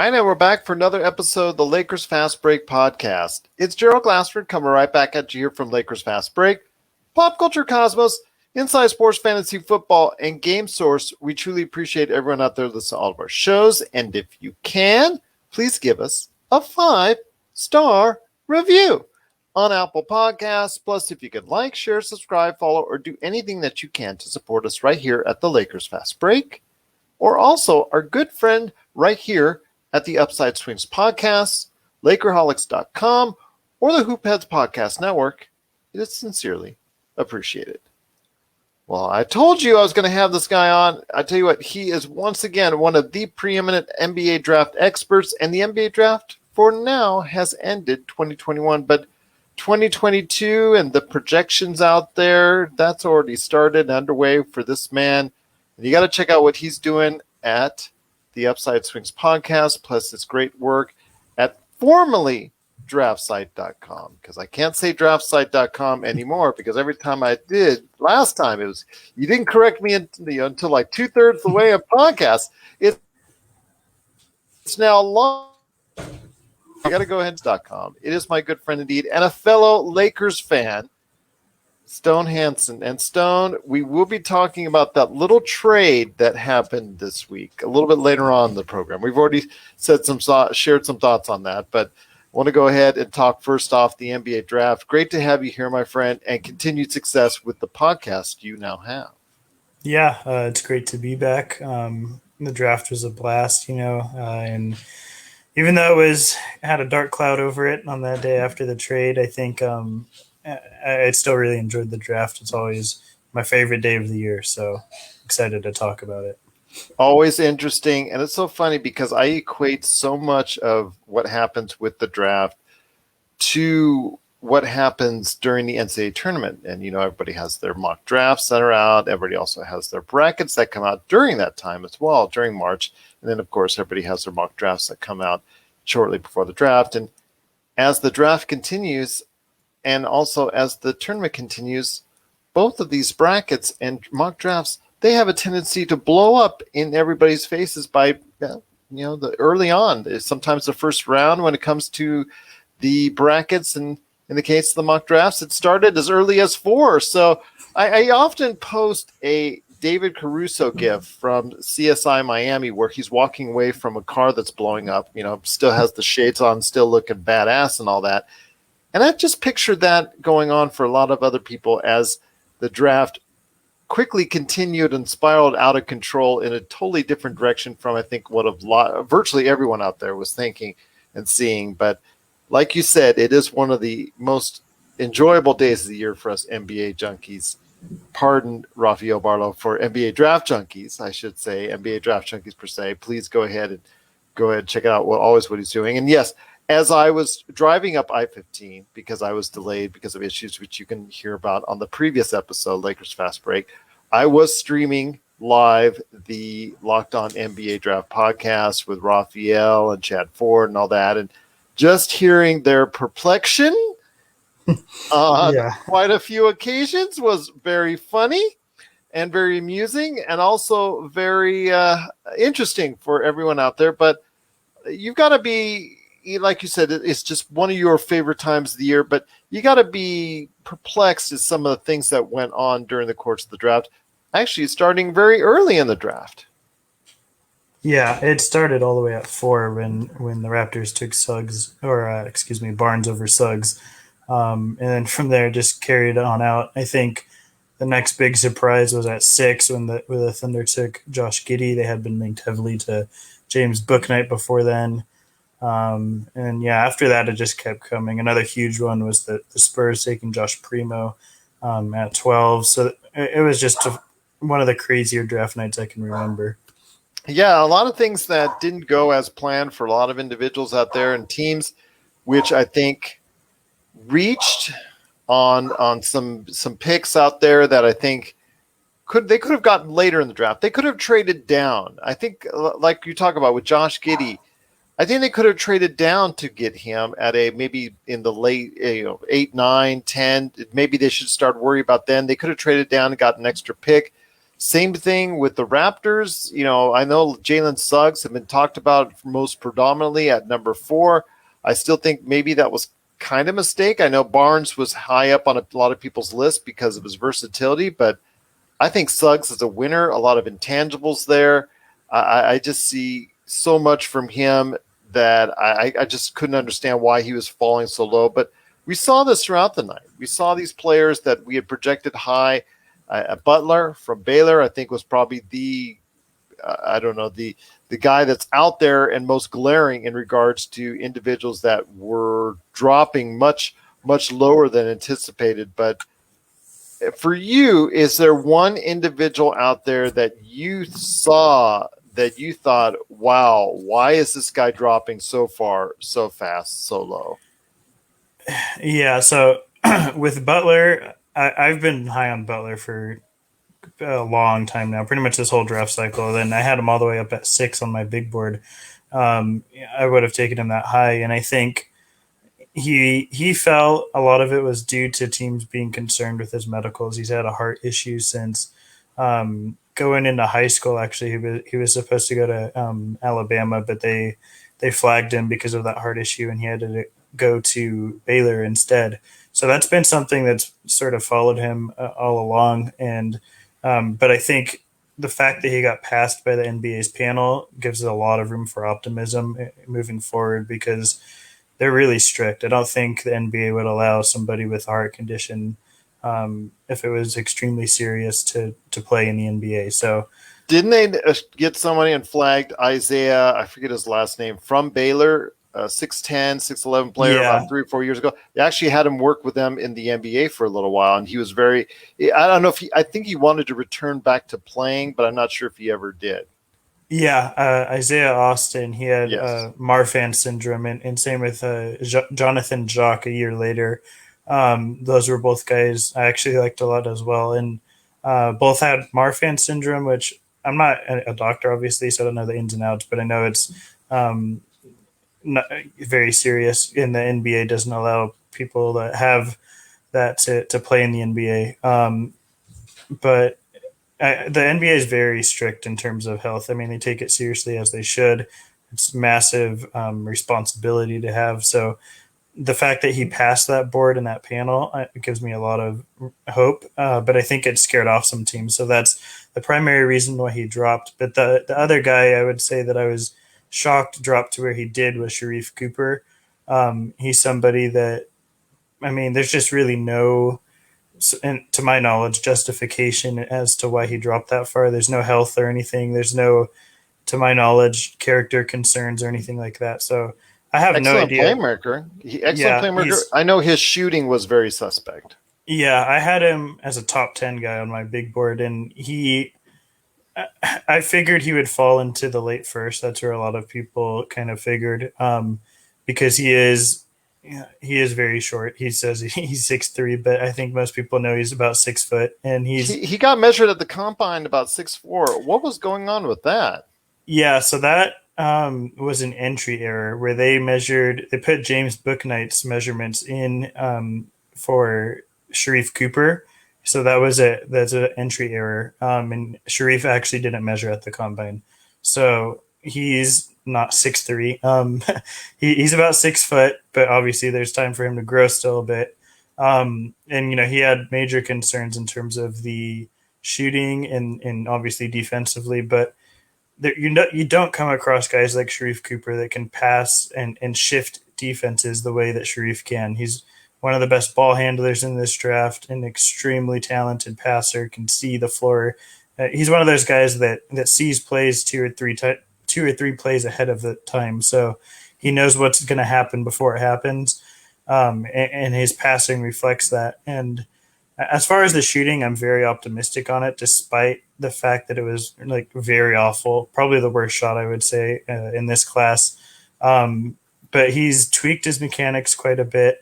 right, and we're back for another episode of the Lakers Fast Break podcast. It's Gerald Glassford coming right back at you here from Lakers Fast Break, Pop Culture Cosmos, Inside Sports Fantasy Football, and Game Source. We truly appreciate everyone out there listening to all of our shows, and if you can, please give us a 5-star review on Apple Podcasts. Plus, if you could like, share, subscribe, follow, or do anything that you can to support us right here at the Lakers Fast Break, or also our good friend right here at the Upside Swings Podcast, Lakerholics.com, or the Hoopheads Podcast Network. It is sincerely appreciated. Well, I told you I was going to have this guy on. I tell you what, he is once again one of the preeminent NBA draft experts, and the NBA draft for now has ended 2021, but 2022 and the projections out there, that's already started and underway for this man. And you got to check out what he's doing at the Upside Swings Podcast, plus his great work at formerly draftsite.com, because I can't say draftsite.com anymore, because every time I did last time, it was, you didn't correct me until like 2/3 the way of podcast. It's now long. I got to go ahead.com. It is my good friend indeed, and a fellow Lakers fan, Stone Hansen. And Stone, we will be talking about that little trade that happened this week a little bit later on in the program. We've already shared some thoughts on that, but I want to go ahead and talk first off the NBA draft. Great to have you here, my friend, and continued success with the podcast you now have. Yeah, it's great to be back. The draft was a blast, and even though it had a dark cloud over it on that day after the trade, I think I still really enjoyed the draft. It's always my favorite day of the year, so excited to talk about it. Always interesting, and it's so funny because I equate so much of what happens with the draft to what happens during the NCAA tournament. And, everybody has their mock drafts that are out. Everybody also has their brackets that come out during that time as well, during March. And then, of course, everybody has their mock drafts that come out shortly before the draft. And as the draft continues, and also as the tournament continues, both of these brackets and mock drafts, they have a tendency to blow up in everybody's faces by, the early on. Sometimes the first round when it comes to the brackets, and in the case of the mock drafts, it started as early as 4. So I often post a David Caruso gif from CSI Miami where he's walking away from a car that's blowing up, still has the shades on, still looking badass and all that. And I've just pictured that going on for a lot of other people as the draft quickly continued and spiraled out of control in a totally different direction from, I think, what virtually everyone out there was thinking and seeing. But like you said, it is one of the most enjoyable days of the year for us NBA junkies. Pardon Rafael Barlow for NBA draft junkies, I should say, NBA draft junkies per se. Please go ahead and check out what he's doing. And yes, as I was driving up I-15, because I was delayed because of issues which you can hear about on the previous episode, Lakers Fast Break, I was streaming live the Locked On NBA Draft podcast with Raphael and Chad Ford and all that, and just hearing their perplexion on quite a few occasions was very funny and very amusing, and also very interesting for everyone out there. But you've got to be, like you said, it's just one of your favorite times of the year, but you got to be perplexed at some of the things that went on during the course of the draft, actually starting very early in the draft. Yeah, it started all the way at 4 when the Raptors took Barnes over Suggs. And then from there just carried on out. I think the next big surprise was at 6 when the Thunder took Josh Giddey. They had been linked heavily to James Bouknight before then. After that, it just kept coming. Another huge one was the Spurs taking Josh Primo at 12. So it was just one of the crazier draft nights I can remember. Yeah, a lot of things that didn't go as planned for a lot of individuals out there and teams, which I think reached on some picks out there that I think they could have gotten later in the draft. They could have traded down. I think, like you talk about with Josh Giddey, I think they could have traded down to get him at maybe in the late 8, 9, 10. Maybe they should start worrying about then. They could have traded down and got an extra pick. Same thing with the Raptors. I know Jalen Suggs have been talked about most predominantly at number 4. I still think maybe that was kind of a mistake. I know Barnes was high up on a lot of people's list because of his versatility, but I think Suggs is a winner. A lot of intangibles there. I just see so much from him that I just couldn't understand why he was falling so low. But we saw this throughout the night. We saw these players that we had projected high. Butler from Baylor, I think, was probably I don't know, the guy that's out there and most glaring in regards to individuals that were dropping much lower than anticipated. But for you, is there one individual out there that you saw that you thought, wow, why is this guy dropping so far, so fast, so low? Yeah, so with Butler, I've been high on Butler for a long time now, pretty much this whole draft cycle. Then I had him all the way up at 6 on my big board. I would have taken him that high, and I think he fell. A lot of it was due to teams being concerned with his medicals. He's had a heart issue since going into high school. Actually, he was supposed to go to Alabama, but they flagged him because of that heart issue, and he had to go to Baylor instead. So that's been something that's sort of followed him all along. And but I think the fact that he got passed by the NBA's panel gives it a lot of room for optimism moving forward, because they're really strict. I don't think the NBA would allow somebody with a heart condition, if it was extremely serious, to play in the NBA. So Didn't they get somebody and flagged Isaiah? I forget his last name from Baylor, 6'10", 6'11" player yeah, about 3 or 4 years ago. They actually had him work with them in the NBA for a little while, and he was very. I don't know if I think he wanted to return back to playing, but I'm not sure if he ever did. yeah, Isaiah Austin, he had Yes. Marfan syndrome, and same with Jonathan Jock a year later. Those were both guys I actually liked a lot as well, and both had Marfan syndrome, which I'm not a doctor, obviously, so I don't know the ins and outs, but I know it's um, not very serious, and the NBA doesn't allow people that have that to play in the NBA. But the NBA is very strict in terms of health. I mean, they take it seriously, as they should. It's massive responsibility to have. So the fact that he passed that board and that panel, it gives me a lot of hope. But I think it scared off some teams. So that's the primary reason why he dropped. But the other guy I would say that I was shocked dropped to where he did was Sharif Cooper. He's somebody that, I mean, there's just really no, and to my knowledge, justification as to why he dropped that far. There's no health or anything. There's no, to my knowledge, character concerns or anything like that. So I have no Excellent idea. playmaker. Excellent Yeah, playmaker. he's I know his shooting was very suspect. yeah. I had him as a top 10 guy on my big board, and I figured he would fall into the late first. That's where a lot of people kind of figured, because he is, yeah, he is very short. He says he's 6'3", but I think most people know he's about 6 foot, and he's, He got measured at the combine about 6'4". What was going on with that? yeah. So that was an entry error where they put James Booknight's measurements in for Sharif Cooper. So that's an entry error, and Sharif actually didn't measure at the combine, so he's not 6'3". He's about 6 foot, but obviously there's time for him to grow still a bit. And he had major concerns in terms of the shooting and obviously defensively, but you don't come across guys like Sharif Cooper that can pass and shift defenses the way that Sharif can. He's one of the best ball handlers in this draft, an extremely talented passer, can see the floor. He's one of those guys that sees plays two or three plays ahead of the time, so he knows what's going to happen before it happens, and his passing reflects that. And as far as the shooting, I'm very optimistic on it, despite the fact that it was like very awful. Probably the worst shot I would say in this class. But he's tweaked his mechanics quite a bit,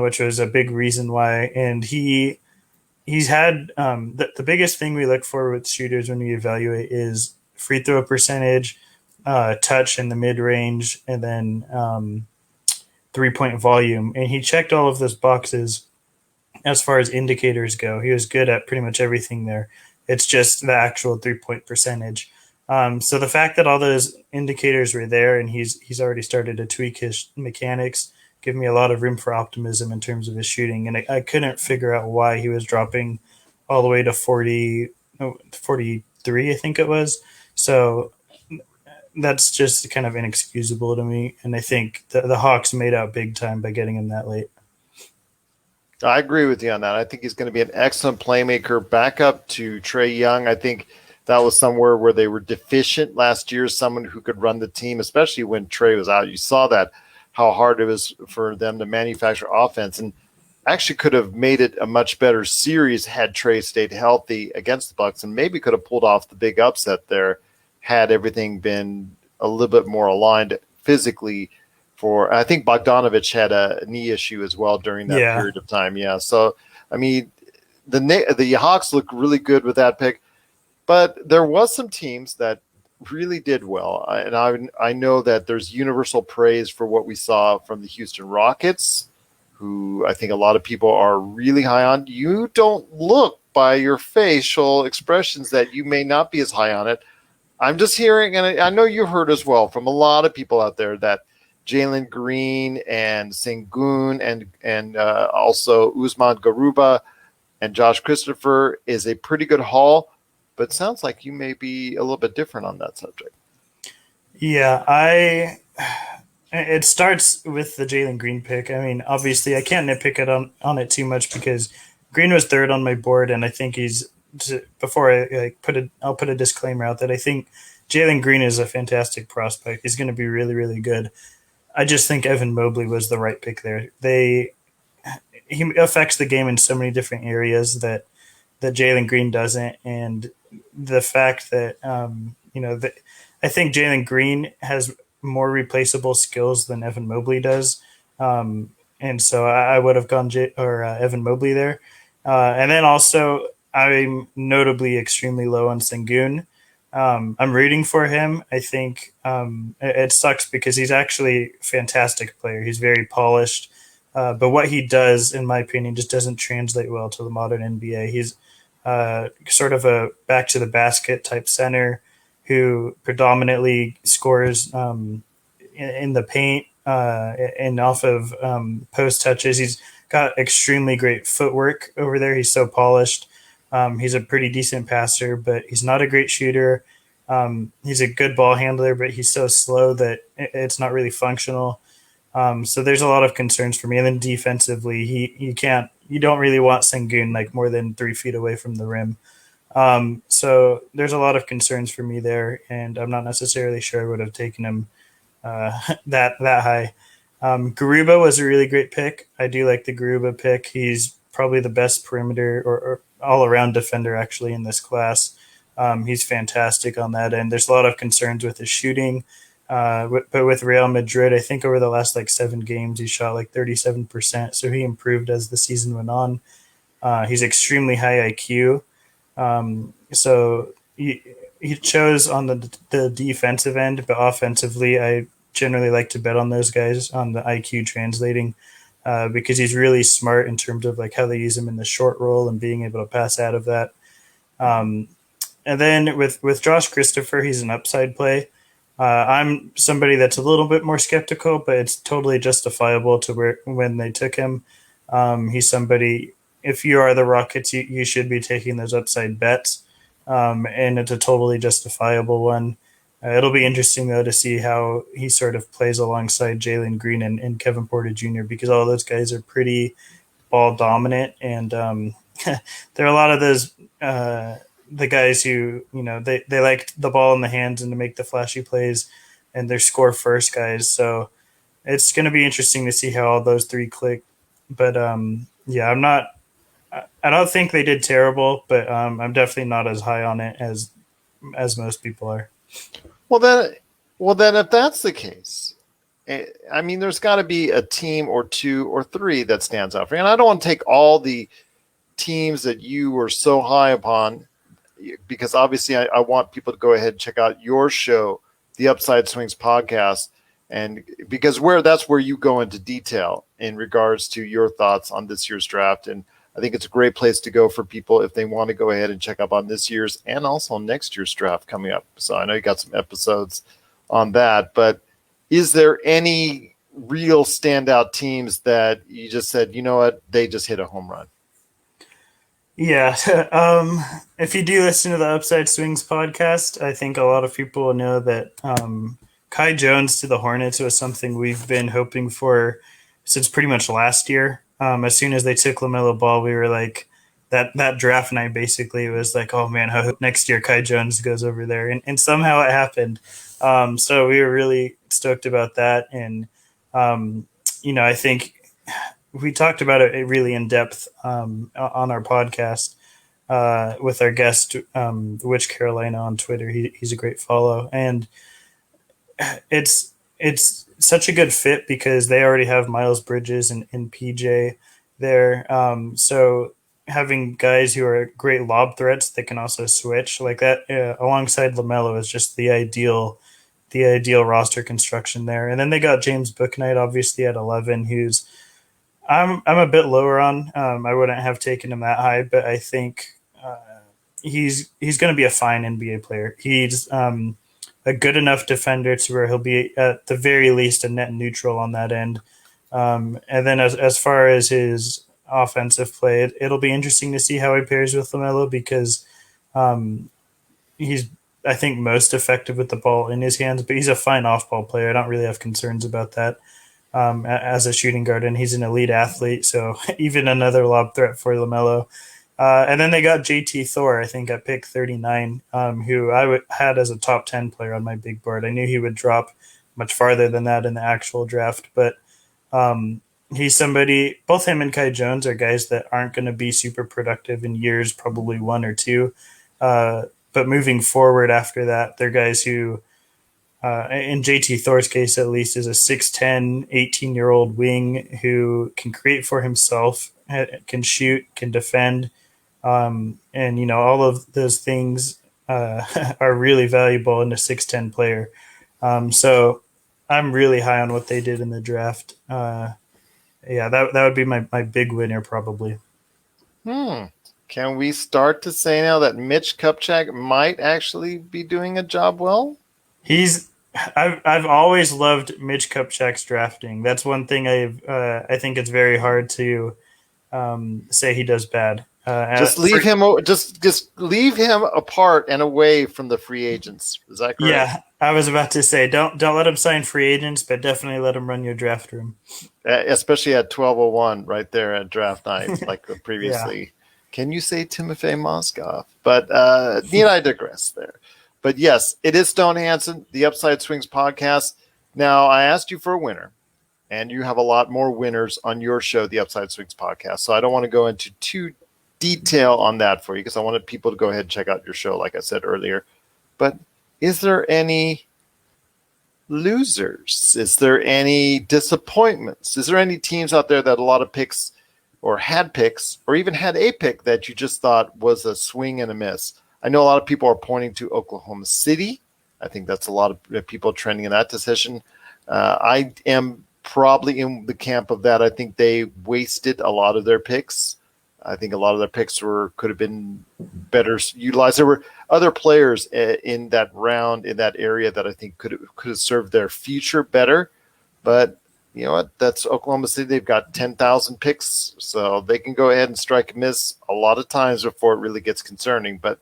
which was a big reason why. And he's had the biggest thing we look for with shooters when we evaluate is free throw percentage, touch in the mid range, and then 3-point volume. And he checked all of those boxes as far as indicators go. He was good at pretty much everything there. It's just the actual 3-point percentage. So the fact that all those indicators were there and he's already started to tweak his mechanics give me a lot of room for optimism in terms of his shooting. And I couldn't figure out why he was dropping all the way to 40, no, 43, I think it was. So that's just kind of inexcusable to me. And I think the Hawks made out big time by getting him that late. I agree with you on that. I think he's going to be an excellent playmaker, backup to Trae Young. I think that was somewhere where they were deficient last year, someone who could run the team, especially when Trae was out. You saw that, how hard it was for them to manufacture offense, and actually could have made it a much better series had Trae stayed healthy against the Bucks, and maybe could have pulled off the big upset there had everything been a little bit more aligned physically. For I think Bogdanovich had a knee issue as well during that Yeah. period of time. Yeah, so I mean, the Hawks look really good with that pick, but there was some teams that really did well, and I know that there's universal praise for what we saw from the Houston Rockets, who I think a lot of people are really high on. You don't look by your facial expressions that you may not be as high on it. I'm just hearing, and I know you've heard as well from a lot of people out there that Jalen Green and Sengun and also Usman Garuba and Josh Christopher is a pretty good haul, but it sounds like you may be a little bit different on that subject. Yeah, I. It starts with the Jalen Green pick. I mean, obviously, I can't nitpick it on it too much because Green was third on my board, and I think he's before I I'll put a disclaimer out that I think Jalen Green is a fantastic prospect. He's going to be really, really good. I just think Evan Mobley was the right pick there. He affects the game in so many different areas that Jalen Green doesn't, and the fact that I think Jalen Green has more replaceable skills than Evan Mobley does, and so I would have gone Evan Mobley there, and then also I'm notably extremely low on Sengun. I'm rooting for him. I think it sucks because he's actually a fantastic player. He's very polished, but what he does, in my opinion, just doesn't translate well to the modern NBA. He's sort of a back to the basket type center who predominantly scores in the paint and off of post touches. He's got extremely great footwork over there. He's so polished. He's a pretty decent passer, but he's not a great shooter. He's a good ball handler, but he's so slow that it's not really functional. So there's a lot of concerns for me. And then defensively, you don't really want Sengun like more than 3 feet away from the rim. So there's a lot of concerns for me there, and I'm not necessarily sure I would have taken him that high. Garuba was a really great pick. I do like the Garuba pick. He's probably the best perimeter or all around defender actually in this class. He's fantastic on that end. There's a lot of concerns with his shooting. But with Real Madrid, I think over the last 7 games, he shot 37%. So he improved as the season went on. He's extremely high IQ. So he chose on the defensive end, but offensively, I generally like to bet on those guys on the IQ translating because he's really smart in terms of how they use him in the short roll and being able to pass out of that. And then with Josh Christopher, he's an upside play. I'm somebody that's a little bit more skeptical, but it's totally justifiable to when they took him. He's somebody, if you are the Rockets, you should be taking those upside bets, and it's a totally justifiable one. It'll be interesting, though, to see how he sort of plays alongside Jalen Green and Kevin Porter Jr., because all those guys are pretty ball dominant, and there are a lot of those the guys who they like the ball in the hands and to make the flashy plays, and they're score first guys. So it's going to be interesting to see how all those three click. But yeah, I don't think they did terrible, but I'm definitely not as high on it as most people are. Well then, if that's the case, I mean, there's got to be a team or two or three that stands out for you. And I don't want to take all the teams that you were so high upon, because obviously I want people to go ahead and check out your show, the Upside Swings podcast, and because that's where you go into detail in regards to your thoughts on this year's draft. And I think it's a great place to go for people if they want to go ahead and check up on this year's and also next year's draft coming up. So I know you got some episodes on that, but is there any real standout teams that you just said, you know what, they just hit a home run? Yeah. If you do listen to the Upside Swings podcast, I think a lot of people will know that Kai Jones to the Hornets was something we've been hoping for since pretty much last year. As soon as they took LaMelo Ball, we were like, that draft night basically was like, oh man, I hope next year Kai Jones goes over there. And somehow it happened. So we were really stoked about that. And, I think we talked about it really in depth on our podcast with our guest, Witch Carolina on Twitter. He's a great follow, and it's such a good fit because they already have Miles Bridges and PJ there. So having guys who are great lob threats that can also switch like that alongside LaMelo is just the ideal roster construction there. And then they got James Bouknight obviously at 11, who's I'm a bit lower on. I wouldn't have taken him that high, but I think he's going to be a fine NBA player. He's a good enough defender to where he'll be at the very least a net neutral on that end. And then as far as his offensive play, it'll be interesting to see how he pairs with LaMelo because he's I think most effective with the ball in his hands, but he's a fine off-ball player. I don't really have concerns about that. As a shooting guard, and he's an elite athlete. So even another lob threat for LaMelo. And then they got JT Thor, I think, at pick 39, who had as a top 10 player on my big board. I knew he would drop much farther than that in the actual draft, but he's somebody, both him and Kai Jones are guys that aren't going to be super productive in years, probably one or two. But moving forward after that, they're guys who, in JT Thor's case at least, is a 6'10", 18-year-old wing who can create for himself, can shoot, can defend, and all of those things are really valuable in a 6'10" player. So I'm really high on what they did in the draft. That would be my big winner probably. Can we start to say now that Mitch Kupchak might actually be doing a job well? I've always loved Mitch Kupchak's drafting. That's one thing I think it's very hard to say he does bad. Just leave him apart and away from the free agents. Is that correct? Yeah, I was about to say don't let him sign free agents, but definitely let him run your draft room. Especially at 12:01 right there at draft night, like previously. Yeah. Can you say Timofey Mozgov? But I digress there. But yes, it is Stone Hansen, the Upside Swings podcast. Now, I asked you for a winner, and you have a lot more winners on your show, the Upside Swings podcast. So I don't want to go into too detail on that for you because I wanted people to go ahead and check out your show, like I said earlier. But is there any losers? Is there any disappointments? Is there any teams out there that a lot of picks or had picks or even had a pick that you just thought was a swing and a miss? I know a lot of people are pointing to Oklahoma City. I think that's a lot of people trending in that decision. I am probably in the camp of that. I think they wasted a lot of their picks. I think a lot of their picks could have been better utilized. There were other players in that round, in that area, that I think could have served their future better. But you know what? That's Oklahoma City. They've got 10,000 picks, so they can go ahead and strike a miss a lot of times before it really gets concerning. But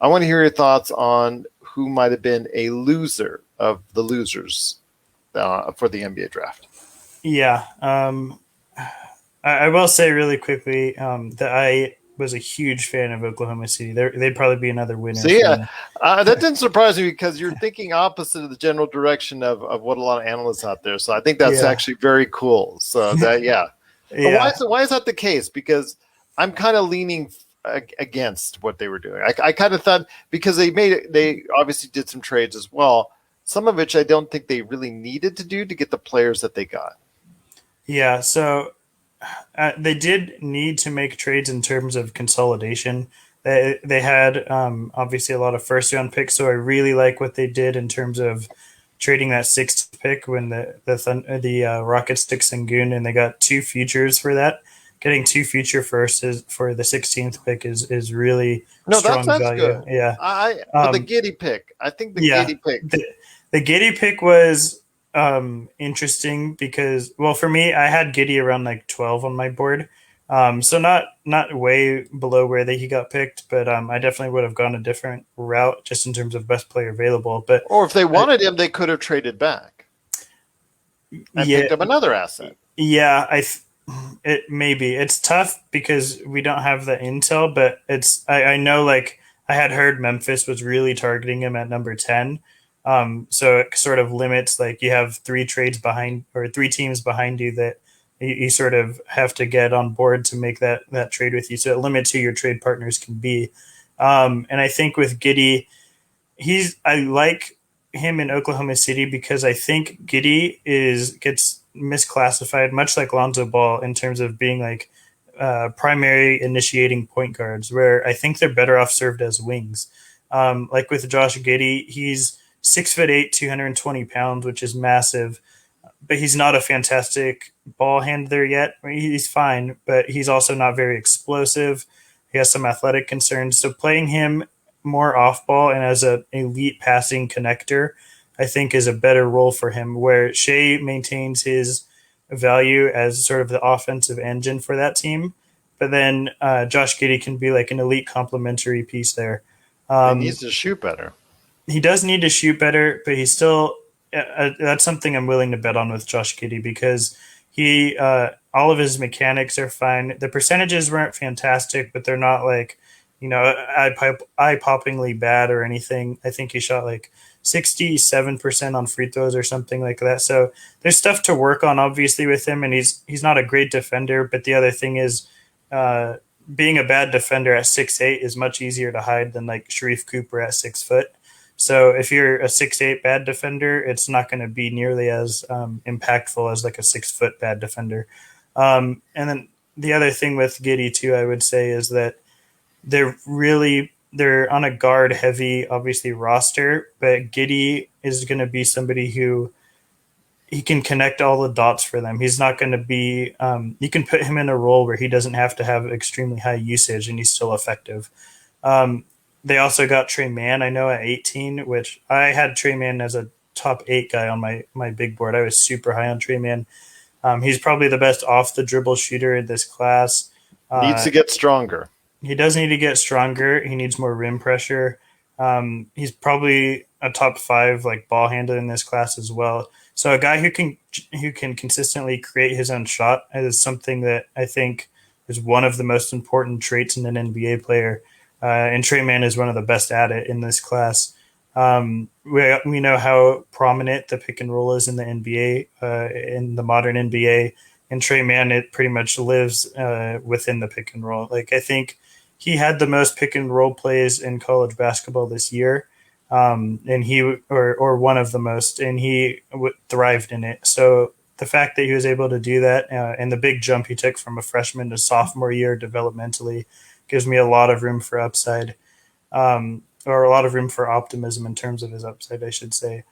I want to hear your thoughts on who might have been a loser of the losers for the NBA draft. Yeah. I will say really quickly that I was a huge fan of Oklahoma City. They'd probably be another winner. So, yeah, that didn't surprise me because you're thinking opposite of the general direction of what a lot of analysts out there. So I think that's actually very cool. So that, yeah. Why is that the case? Because I'm kind of leaning against what they were doing. I kind of thought because they obviously did some trades as well, some of which I don't think they really needed to do to get the players that they got. Yeah, so they did need to make trades in terms of consolidation. They had obviously a lot of first round picks, so I really like what they did in terms of trading that sixth pick when the Rockets took Sengun, and they got 2 futures for that. getting 2 future firsts for the 16th pick is really No, strong that's value. good. Yeah. But the Um, Giddy pick, I think the yeah. Giddy pick. The Giddy pick was interesting because, well, for me, I had Giddy around like 12 on my board. So not way below where he got picked, but I definitely would have gone a different route just in terms of best player available. But Or if they I, wanted him, they could have traded back and yeah, picked up another asset. yeah, it maybe it's tough because we don't have the intel, but I know like I had heard Memphis was really targeting him at number 10. So it sort of limits like you have 3 trades behind or 3 teams behind you that you sort of have to get on board to make that trade with you. So it limits who your trade partners can be. And I think with Giddy, I like him in Oklahoma City because I think Giddy gets misclassified, much like Lonzo Ball, in terms of being like primary initiating point guards, where I think they're better off served as wings. Like with Josh Giddy, he's 6'8", 220 pounds, which is massive, but he's not a fantastic ball handler yet. I mean, he's fine, but he's also not very explosive. He has some athletic concerns. So playing him more off ball and as an elite passing connector, I think is a better role for him. Where Shea maintains his value as sort of the offensive engine for that team, but then Josh Giddey can be like an elite complementary piece there. He Um, needs to shoot better. he does need to shoot better, but he's still that's something I'm willing to bet on with Josh Giddey because he all of his mechanics are fine. The percentages weren't fantastic, but they're not like eye poppingly bad or anything. I think he shot like 67% on free throws or something like that. So there's stuff to work on, obviously, with him, and he's not a great defender. But the other thing is, uh, being a bad defender at 6'8" is much easier to hide than like Sharif Cooper at 6 foot. So if you're a 6'8" bad defender, it's not going to be nearly as impactful as like a 6 foot bad defender. And then the other thing with Giddy too, I would say, is that they're on a guard heavy, obviously roster, but Giddy is going to be somebody who he can connect all the dots for them. He's not going to be. You can put him in a role where he doesn't have to have extremely high usage and he's still effective. Um, they also got Trey Mann, I know, at 18, which I had Trey Mann as a top 8 guy on my big board. I was super high on Trey Mann. He's probably the best off the dribble shooter in this class. Needs Uh, to get stronger. he does need to get stronger. He needs more rim pressure. He's probably a top 5 like ball handler in this class as well. So a guy who can consistently create his own shot is something that I think is one of the most important traits in an NBA player. And Trey Mann is one of the best at it in this class. We know how prominent the pick and roll is in the NBA, in the modern NBA, and Trey Mann, it pretty much lives within the pick and roll. Like I think he had the most pick and roll plays in college basketball this year, and he or one of the most, and he thrived in it. So the fact that he was able to do that and the big jump he took from a freshman to sophomore year developmentally gives me a lot of room for upside, or a lot of room for optimism in terms of his upside, I should say.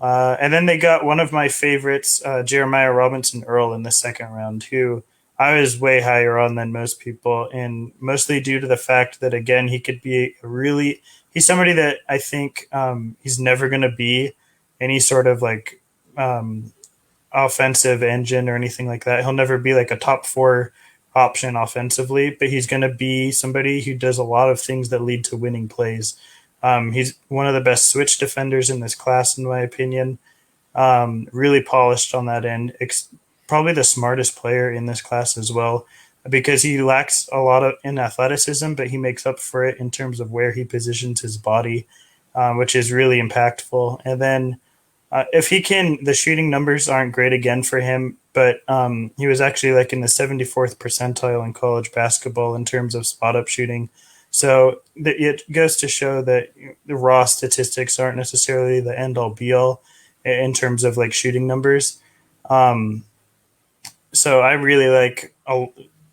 And then they got one of my favorites, Jeremiah Robinson Earl, in the second round, who I was way higher on than most people, and mostly due to the fact that, again, he could be he's somebody that I think he's never going to be any sort of like um, offensive engine or anything like that. He'll never be like a top 4 option offensively, but he's going to be somebody who does a lot of things that lead to winning plays. He's one of the best switch defenders in this class, in my opinion. Really polished on that end. Probably the smartest player in this class as well, because he lacks a lot of in athleticism, but he makes up for it in terms of where he positions his body, which is really impactful. And then if he can, the shooting numbers aren't great again for him, but he was actually like in the 74th percentile in college basketball in terms of spot up shooting. So it goes to show that the raw statistics aren't necessarily the end all be all in terms of like shooting numbers. Um, so I really like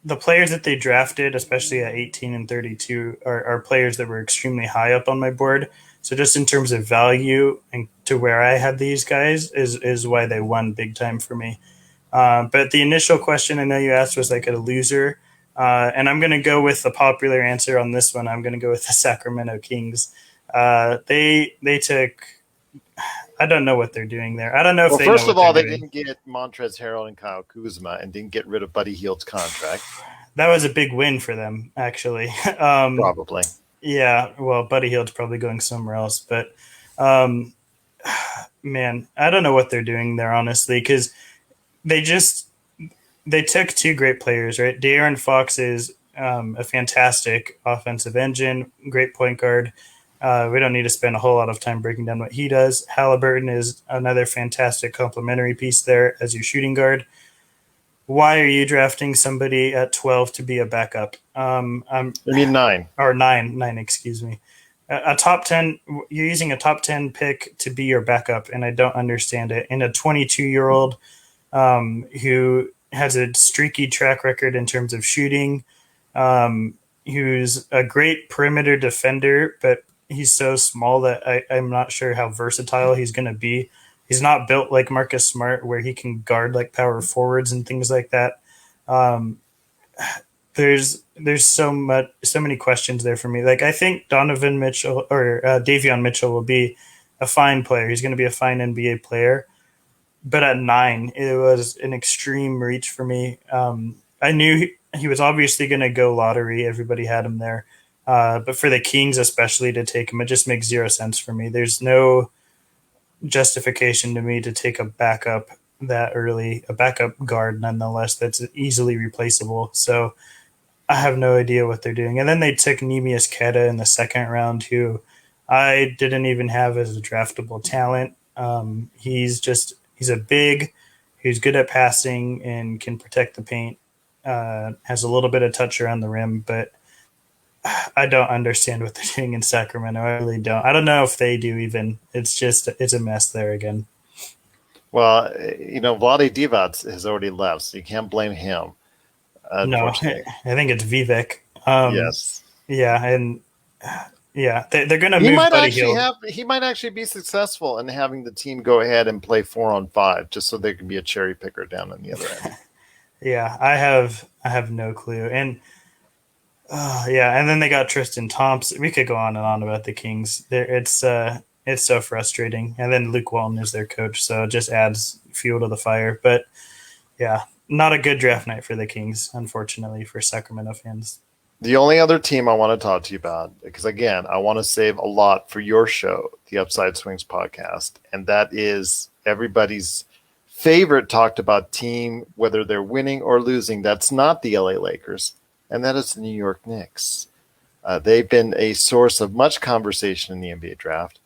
the players that they drafted, especially at 18 and 32, are players that were extremely high up on my board. So just in terms of value and to where I had these guys is why they won big time for me. But the initial question I know you asked was like a loser. And I'm going to go with the popular answer on this one. I'm going to go with the Sacramento Kings. They took. I don't know what they're doing there. I don't know if Well, they know first of what they're all, they doing. didn't get Montrezl Harrell and Kyle Kuzma, and didn't get rid of Buddy Hield's contract. That was a big win for them, actually. um, Probably. yeah, well, Buddy Hield's probably going somewhere else, but um, man, I don't know what they're doing there, honestly, because they just they took two great players, right? De'Aaron Fox is a fantastic offensive engine, great point guard. We don't need to spend a whole lot of time breaking down what he does. Halliburton is another fantastic complementary piece there as your shooting guard. Why are you drafting somebody at 12 to be a backup? I mean, 9. Or nine, excuse me. A top 10, you're using a top 10 pick to be your backup, and I don't understand it. And a 22-year-old who has a streaky track record in terms of shooting, who's a great perimeter defender, but he's so small that I'm not sure how versatile he's going to be. He's not built like Marcus Smart, where he can guard like power forwards and things like that. Um, there's so many questions there for me. Like I think Donovan Mitchell or Davion Mitchell will be a fine player. He's going to be a fine NBA player, but at 9, it was an extreme reach for me. I knew he was obviously going to go lottery. Everybody had him there. But for the Kings, especially to take him, it just makes zero sense for me. There's no justification to me to take a backup that early, a backup guard nonetheless, that's easily replaceable. So I have no idea what they're doing. And then they took Nemius Queta in the second round, who I didn't even have as a draftable talent. He's a big, who's good at passing and can protect the paint. Has a little bit of touch around the rim, but I don't understand what they're doing in Sacramento. I really don't. I don't know if they do even. It's a mess there again. Well, Vlade Divac has already left, so you can't blame him, No, unfortunately. I think it's Vivek. Yes. Yeah, and yeah, they're going to He move might Buddy actually Hield. have he might actually be successful in having the team go ahead and play 4-on-5, just so there can be a cherry picker down on the other end. Yeah, I have no clue. And yeah, and then they got Tristan Thompson. We could go on and on about the Kings. It's so frustrating. And then Luke Walton is their coach, so it just adds fuel to the fire. But yeah, not a good draft night for the Kings, unfortunately, for Sacramento fans. The only other team I want to talk to you about, because again, I want to save a lot for your show, the Upside Swings podcast, and that is everybody's favorite talked about team, whether they're winning or losing. That's not the LA Lakers, and that is the New York Knicks. They've been a source of much conversation in the NBA draft.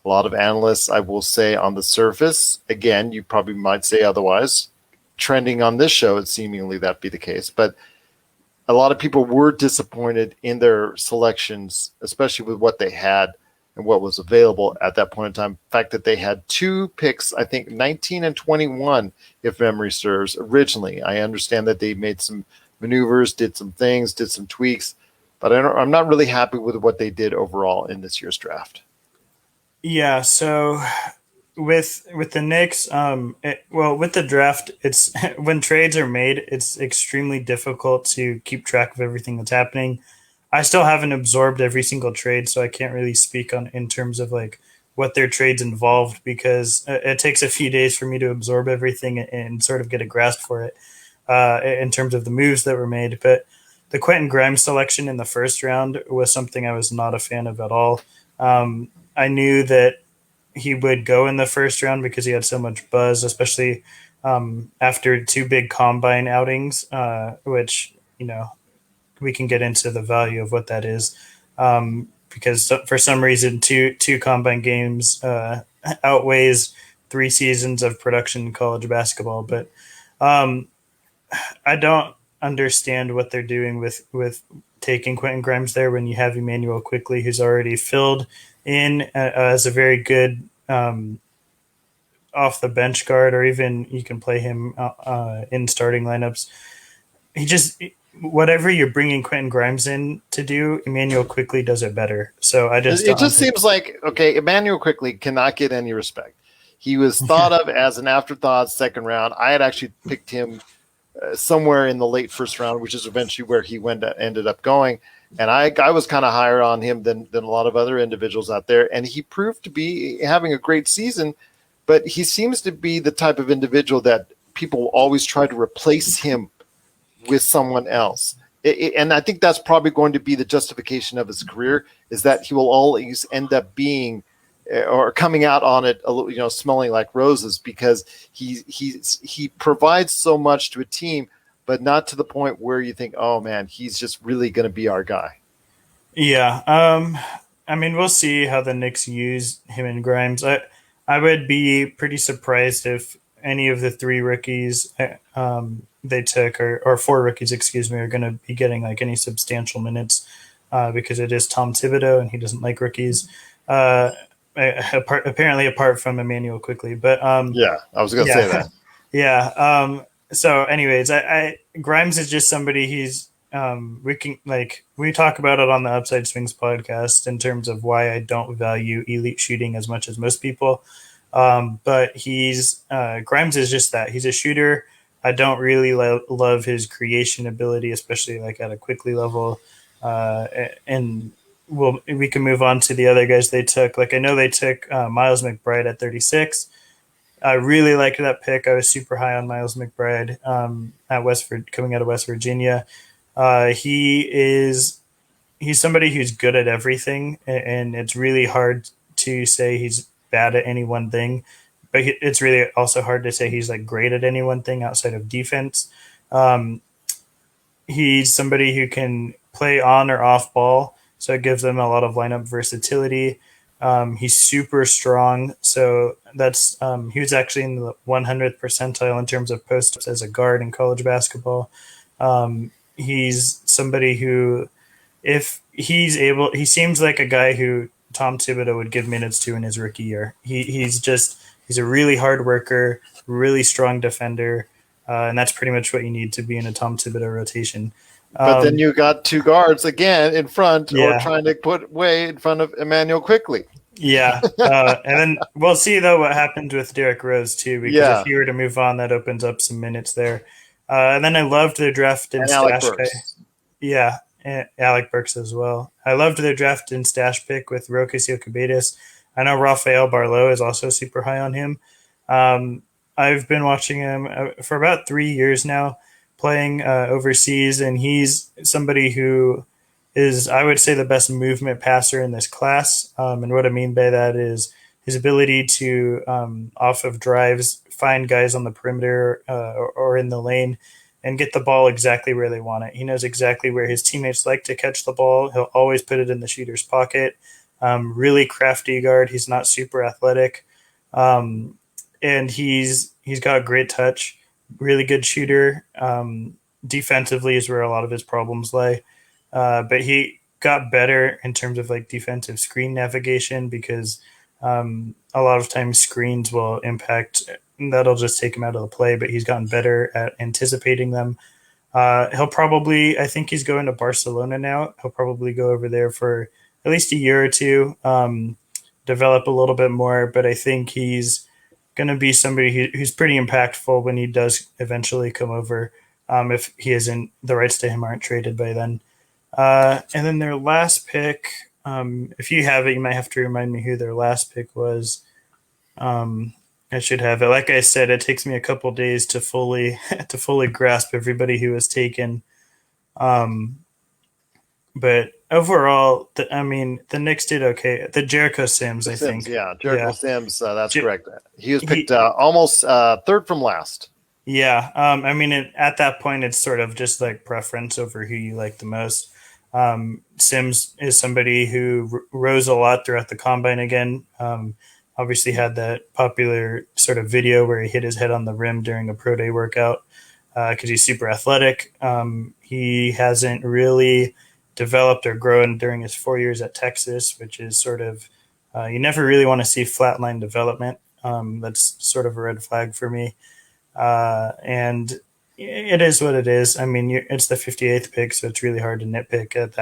A lot of analysts, I will say, on the surface, again, you probably might say otherwise. Trending on this show, it seemingly that be the case, but a lot of people were disappointed in their selections, especially with what they had and what was available at that point in time. The fact that they had 2 picks, I think 19 and 21, if memory serves, originally. I understand that they made some maneuvers, did some things, did some tweaks, but I'm not really happy with what they did overall in this year's draft. Yeah, so with the Knicks, well, with the draft, it's when trades are made, it's extremely difficult to keep track of everything that's happening. I still haven't absorbed every single trade, so I can't really speak on in terms of like what their trades involved because it takes a few days for me to absorb everything and sort of get a grasp for it in terms of the moves that were made. But the Quentin Grimes selection in the first round was something I was not a fan of at all. I knew that he would go in the first round because he had so much buzz, especially after 2 big combine outings, which, we can get into the value of what that is. Because for some reason, two combine games outweighs 3 seasons of production in college basketball. But um, I don't understand what they're doing with taking Quentin Grimes there when you have Emmanuel Quickly, who's already filled in as a very good off the bench guard, or even you can play him in starting lineups. He just whatever you're bringing Quentin Grimes in to do, Emmanuel Quickly does it better. So I just It don't just understand. seems like, okay, Emmanuel Quickly cannot get any respect. He was thought of as an afterthought second round. I had actually picked him somewhere in the late first round, which is eventually where he ended up going. And I was kind of higher on him than a lot of other individuals out there. And he proved to be having a great season, but he seems to be the type of individual that people always try to replace him with someone else. And I think that's probably going to be the justification of his career, is that he will always end up being or coming out on it a little, smelling like roses, because he provides so much to a team, but not to the point where you think, oh man, he's just really going to be our guy. Yeah. I mean, we'll see how the Knicks use him and Grimes. I would be pretty surprised if any of the three rookies they took, or four rookies, excuse me, are going to be getting like any substantial minutes because it is Tom Thibodeau and he doesn't like rookies. Apart from Emmanuel Quickly, but Yeah, I was going to say that. yeah. So, anyways, Grimes is just somebody. We talk about it on the Upside Swings podcast in terms of why I don't value elite shooting as much as most people. But Grimes is just that. He's a shooter. I don't really love his creation ability, especially like at a Quickly level. And we can move on to the other guys they took. Like I know they took Miles McBride at 36. I really liked that pick. I was super high on Miles McBride coming out of West Virginia. He's somebody who's good at everything, and it's really hard to say he's bad at any one thing. But it's really also hard to say he's like great at any one thing outside of defense. He's somebody who can play on or off ball, so it gives them a lot of lineup versatility. He's super strong, so that's he was actually in the 100th percentile in terms of post-ups as a guard in college basketball. He's somebody who, if he's able, he seems like a guy who Tom Thibodeau would give minutes to in his rookie year. He's a really hard worker, really strong defender, and that's pretty much what you need to be in a Tom Thibodeau rotation. But then you got two guards again in front, or Yeah. trying to put way in front of Emmanuel Quickly. Yeah, and then we'll see though what happens with Derrick Rose too, because if he were to move on, that opens up some minutes there. And then I loved their draft in And Alec stash. Burks. Yeah, and Alec Burks as well. I loved their draft in stash pick with Rokas Jokibatis. I know Rafael Barlow is also super high on him. I've been watching him for about 3 years now, playing overseas, and he's somebody who is, I would say, the best movement passer in this class. And what I mean by that is his ability to, off of drives, find guys on the perimeter or in the lane and get the ball exactly where they want it. He knows exactly where his teammates like to catch the ball. He'll always put it in the shooter's pocket. Really crafty guard. He's not super athletic. And he's got great touch, really good shooter. Defensively is where a lot of his problems lay. But he got better in terms of like defensive screen navigation, because a lot of times screens will impact, that'll just take him out of the play, but he's gotten better at anticipating them. I think he's going to Barcelona now. He'll probably go over there for at least a year or two, develop a little bit more, but I think he's going to be somebody who's pretty impactful when he does eventually come over, if the rights to him aren't traded by then. And then their last pick, if you have it, you might have to remind me who their last pick was. I should have it. Like I said, it takes me a couple days to fully grasp everybody who was taken. But overall, the Knicks did okay. The Jericho Sims, I think. Yeah, Jericho Sims. That's correct. He was picked almost third from last. Yeah. At that point, it's sort of just like preference over who you like the most. Sims is somebody who rose a lot throughout the combine again. Obviously had that popular sort of video where he hit his head on the rim during a pro day workout because he's super athletic. He hasn't really developed or grown during his 4 years at Texas, which is sort of, you never really want to see flatline development. That's sort of a red flag for me. And it is what it is. It's the 58th pick, so it's really hard to nitpick at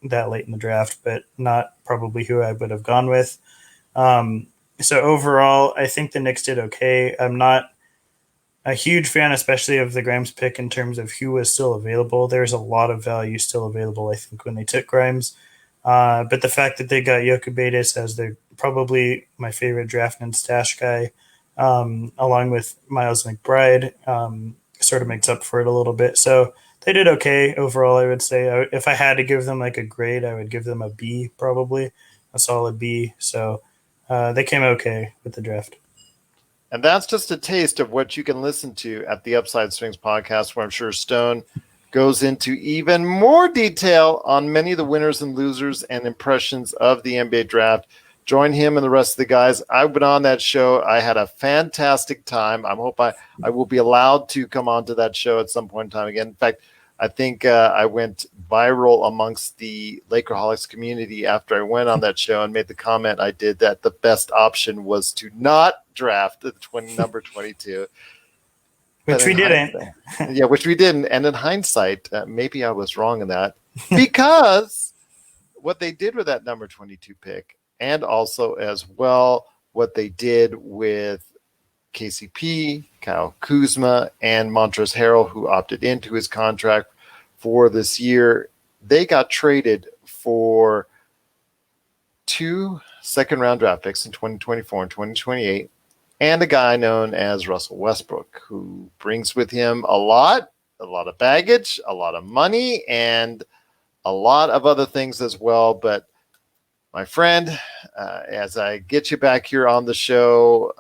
that late in the draft, but not probably who I would have gone with. So overall, I think the Knicks did okay. I'm not a huge fan, especially of the Grimes pick in terms of who was still available. There's a lot of value still available, I think, when they took Grimes. But the fact that they got Jokibatis as their probably my favorite draft and stash guy, along with Miles McBride, sort of makes up for it a little bit. So they did okay overall, I would say. If I had to give them like a grade, I would give them a B, probably a solid B. So they came okay with the draft. And that's just a taste of what you can listen to at the Upside Swings podcast, where I'm sure Stone goes into even more detail on many of the winners and losers and impressions of the NBA draft. Join him and the rest of the guys. I've been on that show. I had a fantastic time. I hope I will be allowed to come on to that show at some point in time again. In fact, I think I went viral amongst the Lakerholics community after I went on that show and made the comment I did that the best option was to not draft the number 22. But Which in we didn't. yeah, which we didn't. And in hindsight, maybe I was wrong in that because what they did with that number 22 pick, and also as well what they did with KCP, Kyle Kuzma, and Montrezl Harrell, who opted into his contract for this year, they got traded for 2 second-round draft picks in 2024 and 2028, and a guy known as Russell Westbrook, who brings with him a lot of baggage, a lot of money, and a lot of other things as well. But my friend, as I get you back here on the show,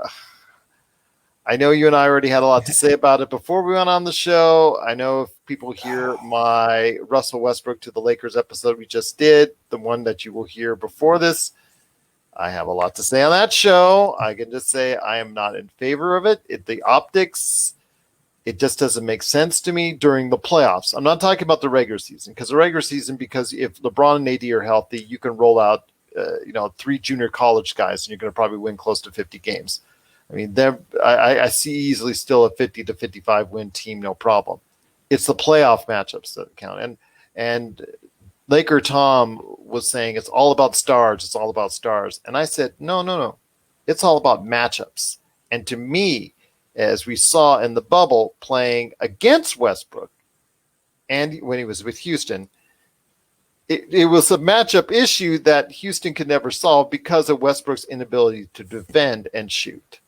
I know you and I already had a lot to say about it before we went on the show. I know if people hear my Russell Westbrook to the Lakers episode we just did, the one that you will hear before this, I have a lot to say on that show. I can just say I am not in favor of it. The optics, it just doesn't make sense to me during the playoffs. I'm not talking about the regular season, because if LeBron and AD are healthy, you can roll out 3 junior college guys and you're going to probably win close to 50 games. I mean, I see easily still a 50 to 55 win team, no problem. It's the playoff matchups that count. And Laker Tom was saying it's all about stars. It's all about stars. And I said, no. It's all about matchups. And to me, as we saw in the bubble playing against Westbrook, and when he was with Houston, it was a matchup issue that Houston could never solve because of Westbrook's inability to defend and shoot.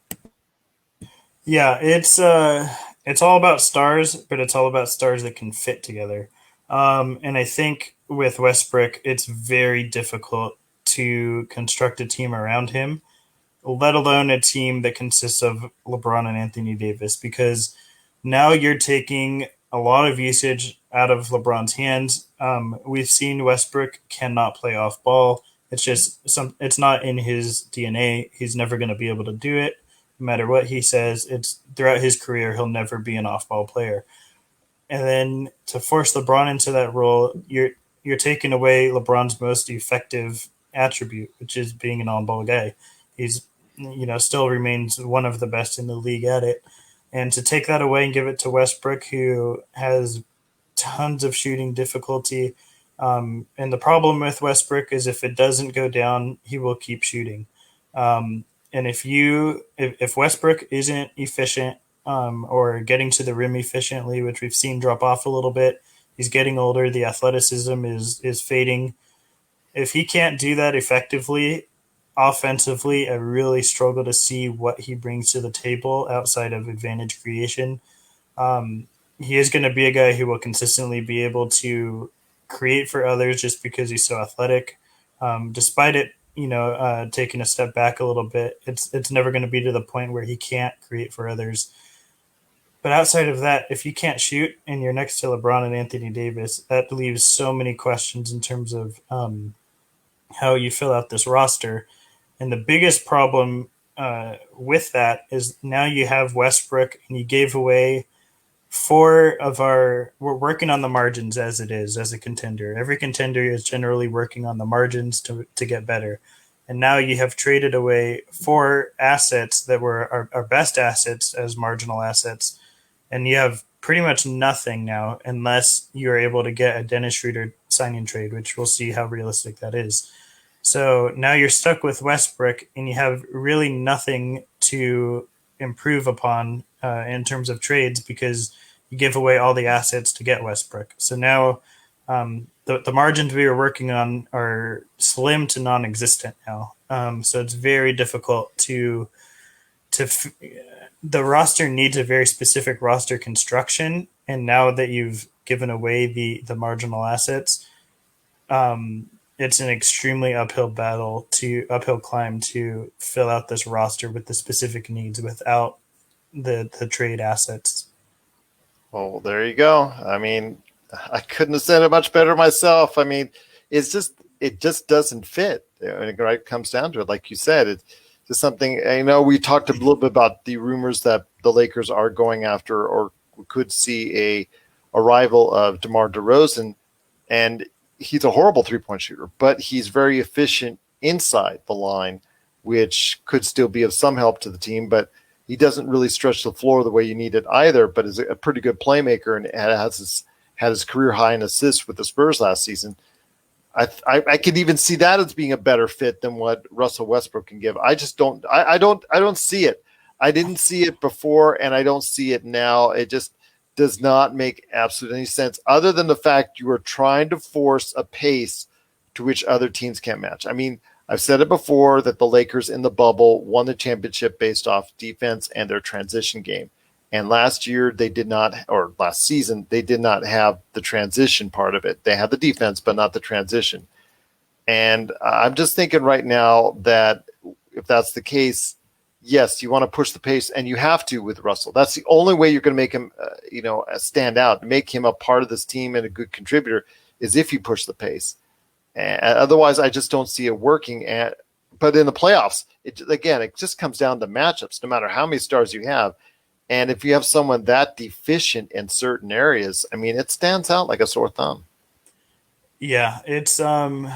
Yeah, it's all about stars, but it's all about stars that can fit together. And I think with Westbrook, it's very difficult to construct a team around him, let alone a team that consists of LeBron and Anthony Davis, because now you're taking a lot of usage out of LeBron's hands. We've seen Westbrook cannot play off ball. It's not in his DNA. He's never going to be able to do it. No matter what he says, it's throughout his career, he'll never be an off ball player. And then to force LeBron into that role, you're taking away LeBron's most effective attribute, which is being an on ball guy. He's still remains one of the best in the league at it. And to take that away and give it to Westbrook, who has tons of shooting difficulty. And the problem with Westbrook is if it doesn't go down, he will keep shooting. And if Westbrook isn't efficient or getting to the rim efficiently, which we've seen drop off a little bit, he's getting older. The athleticism is fading. If he can't do that effectively, offensively, I really struggle to see what he brings to the table outside of advantage creation. He is going to be a guy who will consistently be able to create for others just because he's so athletic. Despite it, taking a step back a little bit, it's never going to be to the point where he can't create for others. But outside of that, if you can't shoot and you're next to LeBron and Anthony Davis, that leaves so many questions in terms of how you fill out this roster. And the biggest problem with that is now you have Westbrook and you gave away we're working on the margins as it is, as a contender. Every contender is generally working on the margins to get better. And now you have traded away 4 assets that were our best assets as marginal assets. And you have pretty much nothing now unless you're able to get a Dennis Schroeder signing trade, which we'll see how realistic that is. So now you're stuck with Westbrook, and you have really nothing to improve upon in terms of trades because you give away all the assets to get Westbrook. So now the margins we were working on are slim to non-existent now. So it's very difficult to the roster needs a very specific roster construction, and now that you've given away the marginal assets, it's an extremely uphill climb to fill out this roster with the specific needs without the trade assets. Well, there you go. I mean, I couldn't have said it much better myself. I mean, it just doesn't fit. And it right comes down to it, like you said, it's just something. I know we talked a little bit about the rumors that the Lakers are going after or could see a arrival of DeMar DeRozan, and he's a horrible 3-point shooter, but he's very efficient inside the line, which could still be of some help to the team. But he doesn't really stretch the floor the way you need it either, but is a pretty good playmaker and had his career high in assists with the Spurs last season. I could even see that as being a better fit than what Russell Westbrook can give. I just don't. I don't see it. I didn't see it before, and I don't see it now. It just does not make absolutely any sense, other than the fact you are trying to force a pace to which other teams can't match. I mean, I've said it before that the Lakers in the bubble won the championship based off defense and their transition game. And last year they did not, or last season, they did not have the transition part of it. They had the defense, but not the transition. And I'm just thinking right now that if that's the case, yes, you want to push the pace, and you have to with Russell. That's the only way you're going to make him, stand out, make him a part of this team and a good contributor, is if you push the pace. And otherwise, I just don't see it working. But in the playoffs, it just comes down to matchups, no matter how many stars you have. And if you have someone that deficient in certain areas, I mean, it stands out like a sore thumb. Yeah, and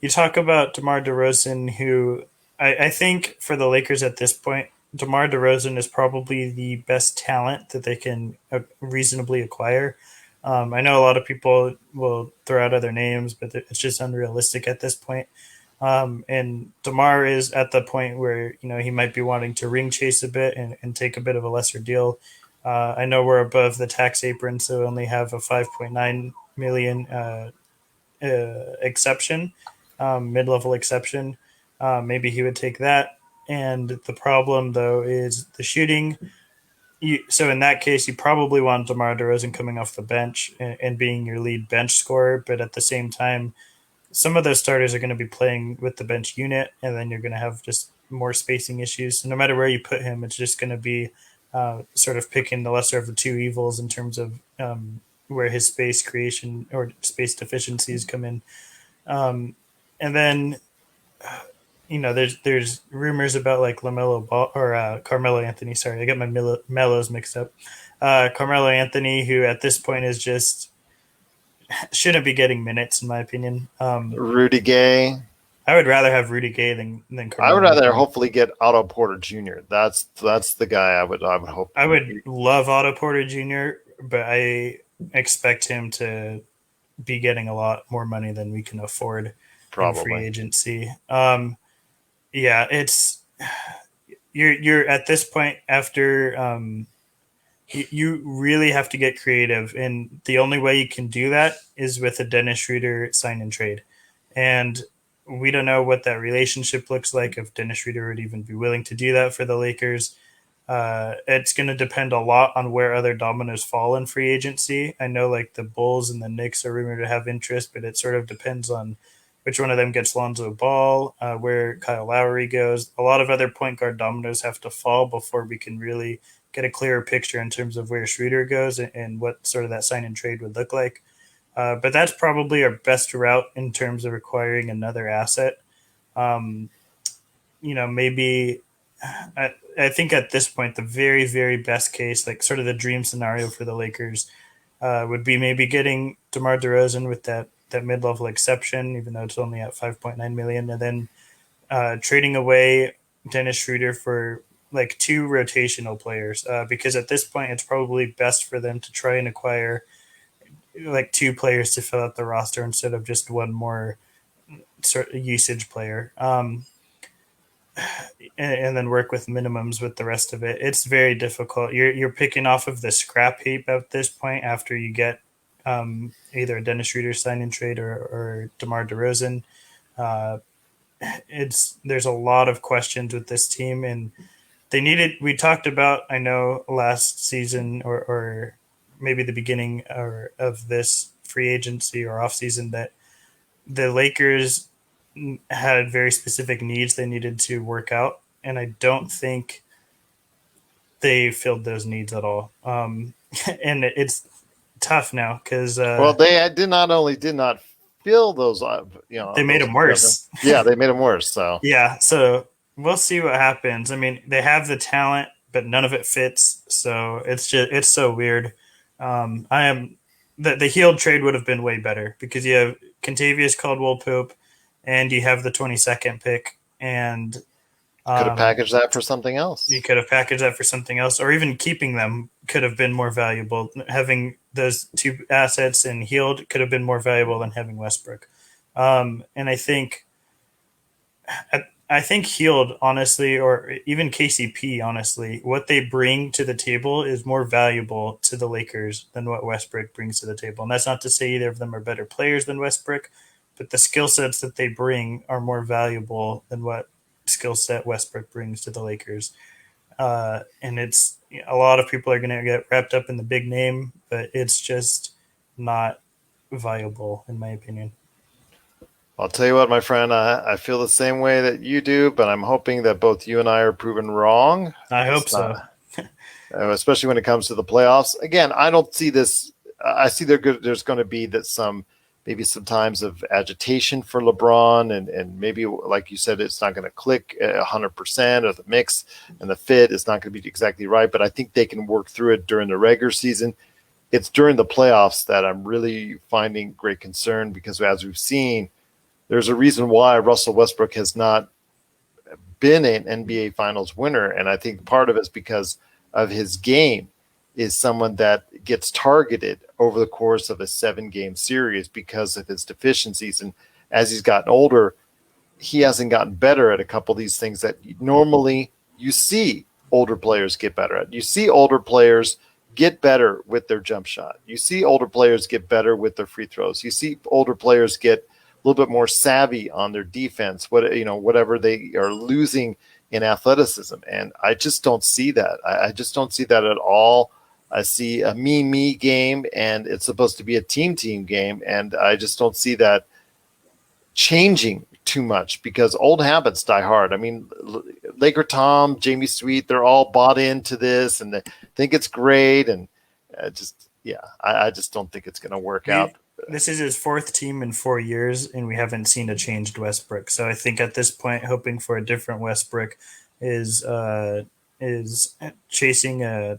you talk about DeMar DeRozan, who I think for the Lakers at this point, DeMar DeRozan is probably the best talent that they can reasonably acquire. I know a lot of people will throw out other names, but it's just unrealistic at this point. And DeMar is at the point where he might be wanting to ring chase a bit and take a bit of a lesser deal. I know we're above the tax apron, so only have a 5.9 million exception, mid-level exception. Maybe he would take that. And the problem, though, is the shooting. So in that case, you probably want DeMar DeRozan coming off the bench and being your lead bench scorer. But at the same time, some of those starters are going to be playing with the bench unit, and then you're going to have just more spacing issues. So no matter where you put him, it's just going to be sort of picking the lesser of the two evils in terms of where his space creation or space deficiencies come in. And then there's rumors about like Lamelo Ball or Carmelo Anthony. Sorry, I got my Melos mixed up. Carmelo Anthony, who at this point is just shouldn't be getting minutes in my opinion. Rudy Gay. I would rather have Rudy Gay than I would Carmelo rather Anthony. hopefully get Otto Porter Jr. That's the guy I would hope. I would love Otto Porter Jr., but I expect him to be getting a lot more money than we can afford in free Probably. agency. Yeah, it's you're at this point after you really have to get creative, and the only way you can do that is with a Dennis Schroeder sign and trade. And we don't know what that relationship looks like, if Dennis Schroeder would even be willing to do that for the Lakers. It's going to depend a lot on where other dominoes fall in free agency. I know like the Bulls and the Knicks are rumored to have interest, but it sort of depends on which one of them gets Lonzo Ball, where Kyle Lowry goes. A lot of other point guard dominoes have to fall before we can really get a clearer picture in terms of where Schroeder goes and what sort of that sign and trade would look like. But that's probably our best route in terms of acquiring another asset. Um, Maybe I think at this point, the very, very best case, like sort of the dream scenario for the Lakers, would be maybe getting DeMar DeRozan with that mid level exception, even though it's only at 5.9 million, and then trading away Dennis Schroeder for like two rotational players, because at this point it's probably best for them to try and acquire like two players to fill out the roster instead of just one more sort of usage player. And then work with minimums with the rest of it. It's very difficult. You're picking off of the scrap heap at this point after you get either a Dennis Schroeder sign and trade or DeMar DeRozan. Uh, it's there's a lot of questions with this team, and they needed. We talked about, I know, last season or maybe the beginning of this free agency or off season that the Lakers had very specific needs they needed to work out, and I don't think they filled those needs at all. And it's tough now because Well, they did not only did not fill those, they made those, them worse. yeah, they made them worse. So Yeah, so we'll see what happens. I mean, they have the talent, but none of it fits. So it's so weird. I am the Healed trade would have been way better because you have Contavious Caldwell Pope, and you have the 22nd pick, and could have um, packaged that for something you else. could have packaged that for something else, or even keeping them could have been more valuable. Having those two assets and Healed could have been more valuable than having Westbrook. And I think Healed, honestly, or even KCP, honestly, what they bring to the table is more valuable to the Lakers than what Westbrook brings to the table. And that's not to say either of them are better players than Westbrook, but the skill sets that they bring are more valuable than what skill set Westbrook brings to the Lakers. And it's a lot of people are going to get wrapped up in the big name, but it's just not viable, in my opinion. I'll tell you what, my friend, I feel the same way that you do, but I'm hoping that both you and I are proven wrong. I hope It's not, so. especially when it comes to the playoffs. Again, I don't see this. I see there's going to be that maybe some times of agitation for LeBron, and maybe like you said, it's not going to click 100%, or the mix and the fit is not going to be exactly right. But I think they can work through it during the regular season. It's during the playoffs that I'm really finding great concern because, as we've seen, there's a reason why Russell Westbrook has not been an NBA Finals winner, and I think part of it is because of his game is someone that gets targeted over the course of a 7-game series because of his deficiencies. And as he's gotten older, he hasn't gotten better at a couple of these things that normally you see older players get better at. You see older players get better with their jump shot. You see older players get better with their free throws. You see older players get a little bit more savvy on their defense, whatever they are losing in athleticism. And I just don't see that. I just don't see that at all. I see a me game, and it's supposed to be a team game, and I just don't see that changing too much because old habits die hard. I mean, Laker Tom, Jamie Sweet, they're all bought into this and they think it's great, and I just don't think it's going to work out. This is his fourth team in 4 years, and we haven't seen a changed Westbrook. So I think at this point, hoping for a different Westbrook is chasing a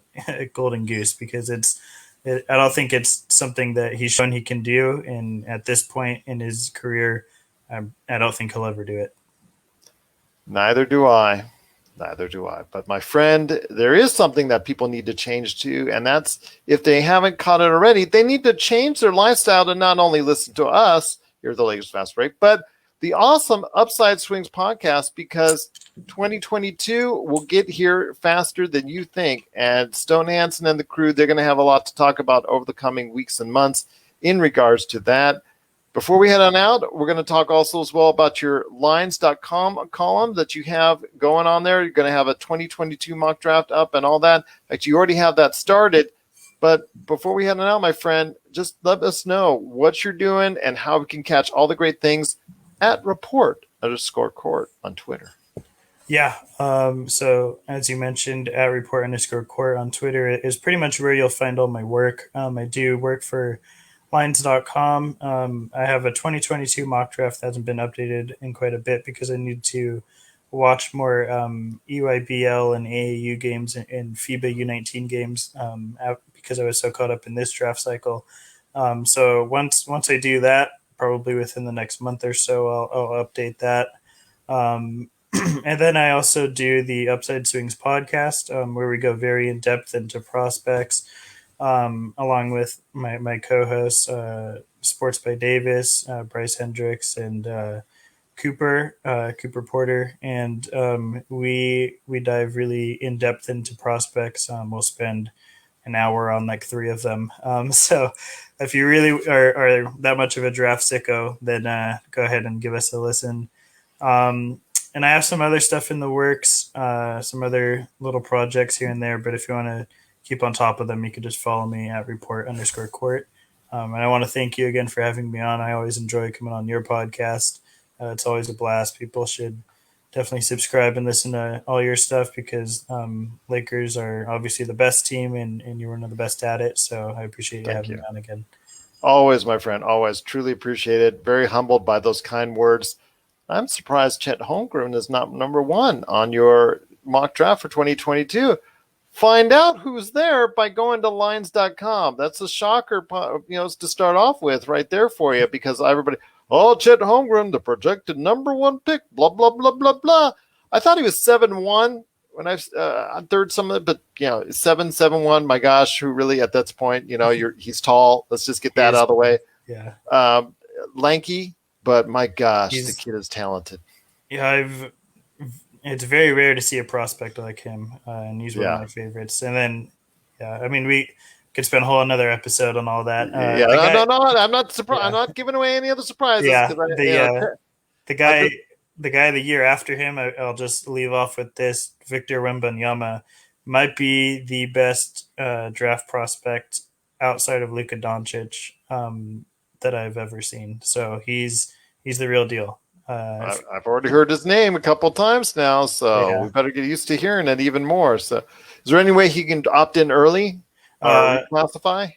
golden goose because I don't think it's something that he's shown he can do. And at this point in his career, I don't think he'll ever do it. Neither do I. Neither do I. But my friend, there is something that people need to change to, and that's if they haven't caught it already, they need to change their lifestyle to not only listen to us here at the Lakers Fast Break, but the awesome Upside Swings podcast, because 2022 will get here faster than you think. And Stone Hansen and the crew, they're going to have a lot to talk about over the coming weeks and months in regards to that. Before we head on out, we're going to talk also as well about your lines.com column that you have going on there. You're going to have a 2022 mock draft up and all that. In fact, you already have that started. But before we head on out, my friend, just let us know what you're doing and how we can catch all the great things at report_court on Twitter. Yeah. So as you mentioned, at report_court on Twitter is pretty much where you'll find all my work. I do work for lines.com. I have a 2022 mock draft that hasn't been updated in quite a bit because I need to watch more EYBL and AAU games and FIBA U19 games because I was so caught up in this draft cycle. So once I do that, probably within the next month or so, I'll update that. And then I also do the Upside Swings podcast, where we go very in depth into prospects along with my co-hosts, Sports by Davis, Bryce Hendricks, and Cooper Porter, and we dive really in depth into prospects. We'll spend an hour on like three of them. So if you really are that much of a draft sicko, then go ahead and give us a listen. Um, and I have some other stuff in the works, some other little projects here and there. But if you want to keep on top of them, you can just follow me at report_court. And I want to thank you again for having me on. I always enjoy coming on your podcast. It's always a blast. People should definitely subscribe and listen to all your stuff because Lakers are obviously the best team and you're one of the best at it. So I appreciate you Thank having you. me on again. Always, my friend. Always. Truly appreciate it. Very humbled by those kind words. I'm surprised Chet Holmgren is not number one on your mock draft for 2022. Find out who's there by going to lines.com. That's a shocker, to start off with right there for you because everybody, oh, Chet Holmgren, the projected number one pick, blah, blah, blah, blah, blah. I thought he was 7'1" when I heard some of it, but 7'1", my gosh, who really at that point, he's tall. Let's just get that out of the way. Yeah. Lanky, but my gosh, the He's kid is talented. yeah, it's very rare to see a prospect like him, and he's one of Yeah. my favorites. And then, yeah, I mean, we could spend a whole another episode on all that. Yeah, The guy, no, I'm not surprised. yeah, I'm not giving away any other surprises yeah, because the I've guy, been, the guy the year after him. I'll just leave off with this: Victor Wembanyama might be the best draft prospect outside of Luka Doncic that I've ever seen. So he's the real deal. I've already heard his name a couple times now, so we Yeah. better get used to hearing it even more. So, is there any way he can opt in early or Uh, reclassify?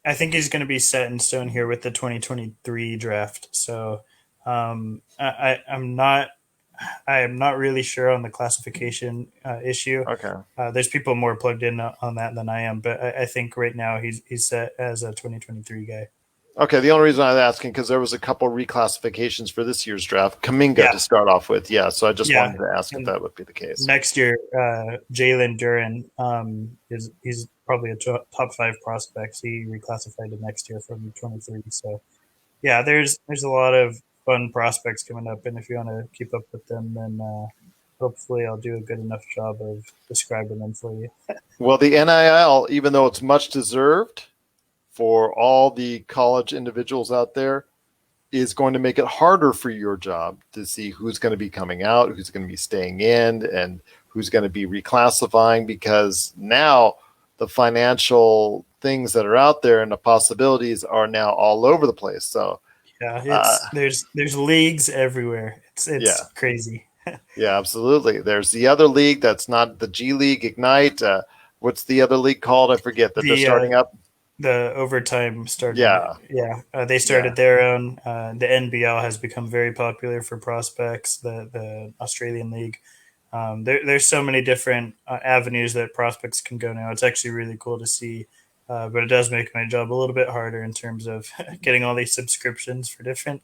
I think he's going to be set in stone here with the 2023 draft. So I am not really sure on the classification issue. Okay. There's people more plugged in on that than I am, but I think right now he's set as a 2023 guy. Okay, the only reason I was asking because there was a couple reclassifications for this year's draft. Kaminga Yeah, to start off with, yeah. So I just yeah. wanted to ask if And that would be the case. next year, Jalen Duran is he's probably a top five prospect. He reclassified to next year from 23. So yeah, there's a lot of fun prospects coming up, and if you want to keep up with them, then hopefully I'll do a good enough job of describing them for you. Well, the NIL, even though it's much deserved for all the college individuals out there, is going to make it harder for your job to see who's going to be coming out, who's going to be staying in, and who's going to be reclassifying because now the financial things that are out there and the possibilities are now all over the place. So, Yeah, uh, it's there's leagues everywhere. It's yeah, crazy. yeah, absolutely. There's the other league that's not the G League Ignite. What's the other league called? I forget that they're The starting up. the overtime started. Yeah, Yeah, they yeah. started their own. The NBL has become very popular for prospects. The Australian League. There's so many different avenues that prospects can go now. It's actually really cool to see, but it does make my job a little bit harder in terms of getting all these subscriptions for different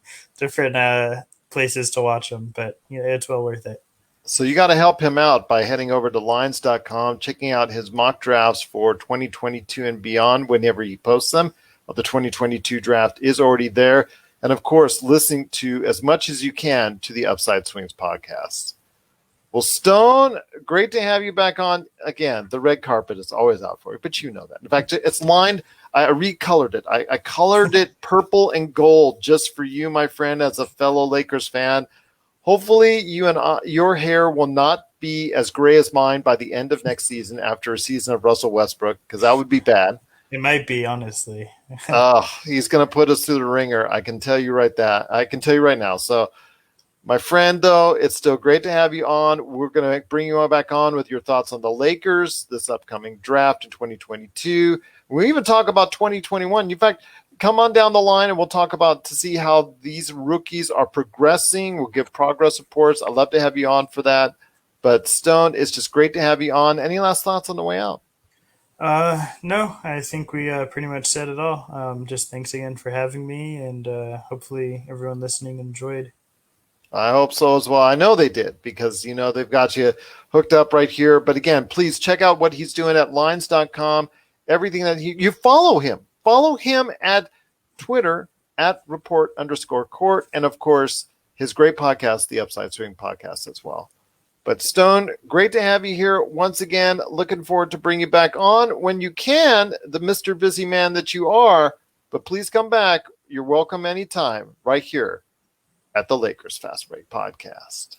places to watch them. But it's well worth it. So you got to help him out by heading over to lines.com, checking out his mock drafts for 2022 and beyond whenever he posts them. The 2022 draft is already there. And of course, listening to as much as you can to the Upside Swings podcast. Well, Stone, great to have you back on. Again, the red carpet is always out for you, but you know that. In fact, it's lined. I recolored it. I colored it purple and gold just for you, my friend, as a fellow Lakers fan. Hopefully, you and your hair will not be as gray as mine by the end of next season after a season of Russell Westbrook, because that would be bad. It might be honestly. He's going to put us through the ringer. I can tell you I can tell you right now. So, my friend, though, it's still great to have you on. We're going to bring you back on with your thoughts on the Lakers, this upcoming draft in 2022. We even talk about 2021. In fact, come on down the line and we'll talk about to see how these rookies are progressing. We'll give progress reports. I'd love to have you on for that. But Stone, it's just great to have you on. Any last thoughts on the way out? No, I think we pretty much said it all. Just thanks again for having me, and hopefully everyone listening enjoyed. I hope so as well. I know they did because, they've got you hooked up right here. But again, please check out what he's doing at lines.com. Everything that you follow him. Follow him at Twitter at report_court. And of course, his great podcast, the Upside Swing podcast as well. But Stone, great to have you here once again. Looking forward to bring you back on when you can, the Mr. Busy Man that you are. But please come back. You're welcome anytime right here at the Lakers Fast Break Podcast.